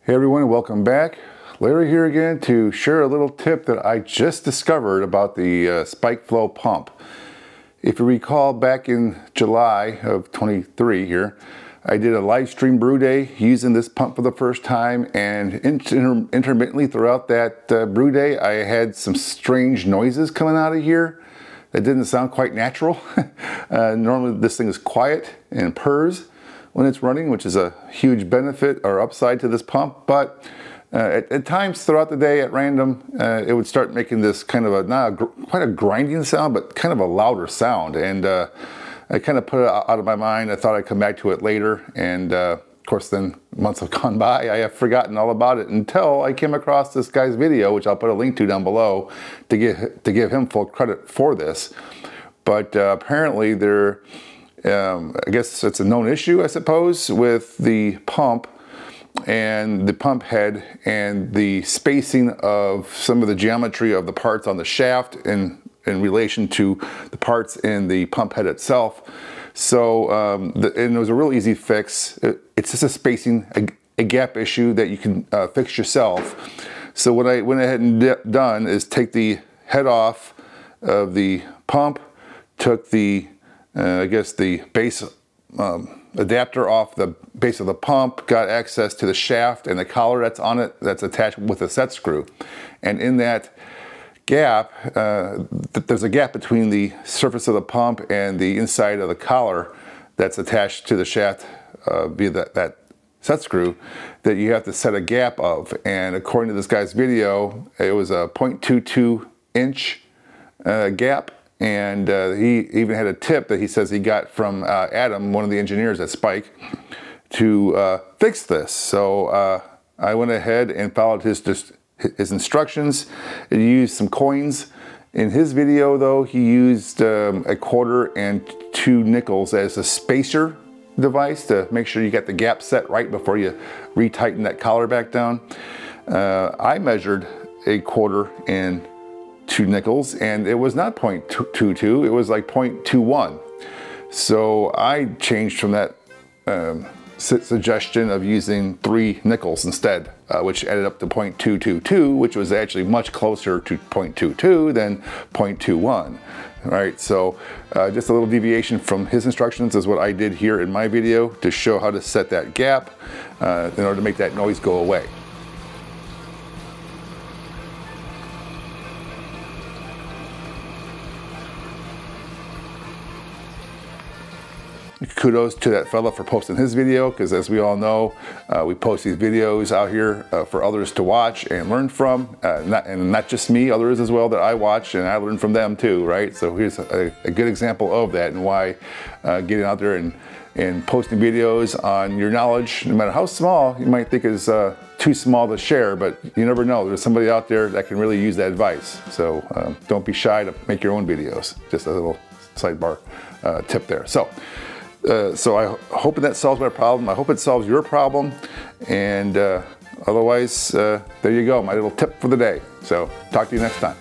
Hey everyone, welcome back. Larry here again to share a little tip that I just discovered about the spike flow pump. If you recall, back in July of 23 here, I did a live stream brew day using this pump for the first time, and intermittently throughout that brew day I had some strange noises coming out of here that didn't sound quite natural. Normally this thing is quiet and purrs when it's running, which is a huge benefit or upside to this pump, but at times throughout the day at random, it would start making this kind of quite a grinding sound, but kind of a louder sound. And I kind of put it out of my mind. I thought I'd come back to it later. And of course, then months have gone by. I have forgotten all about it until I came across this guy's video, which I'll put a link to down below to give him full credit for this. But apparently I guess it's a known issue, I suppose, with the pump and the pump head and the spacing of some of the geometry of the parts on the shaft in relation to the parts in the pump head itself. So, and it was a real easy fix. It's just a spacing, a gap issue that you can fix yourself. So what I went ahead and done is take the head off of the pump, took the I guess the base adapter off the base of the pump, got access to the shaft and the collar that's on it, that's attached with a set screw. And in that gap, there's a gap between the surface of the pump and the inside of the collar that's attached to the shaft via that set screw that you have to set a gap of. And according to this guy's video, it was a 0.22 inch gap. And he even had a tip that he says he got from Adam, one of the engineers at Spike, to fix this. So I went ahead and followed his instructions and used some coins. In his video though, he used a quarter and 2 nickels as a spacer device to make sure you got the gap set right before you retighten that collar back down. I measured a quarter and 2 nickels, and it was not 0.22, it was like 0.21. So I changed from that suggestion of using 3 nickels instead, which added up to 0.222, which was actually much closer to 0.22 than 0.21. Right, so just a little deviation from his instructions is what I did here in my video to show how to set that gap in order to make that noise go away. Kudos to that fella for posting his video, because as we all know, we post these videos out here for others to watch and learn from, and not just me, others as well that I watch and I learn from them too, right? So here's a good example of that, and why getting out there and posting videos on your knowledge, no matter how small you might think is too small to share, but you never know, there's somebody out there that can really use that advice. So don't be shy to make your own videos. Just a little sidebar tip there. So I hope that solves my problem. I hope it solves your problem. And otherwise, there you go, my little tip for the day. So talk to you next time.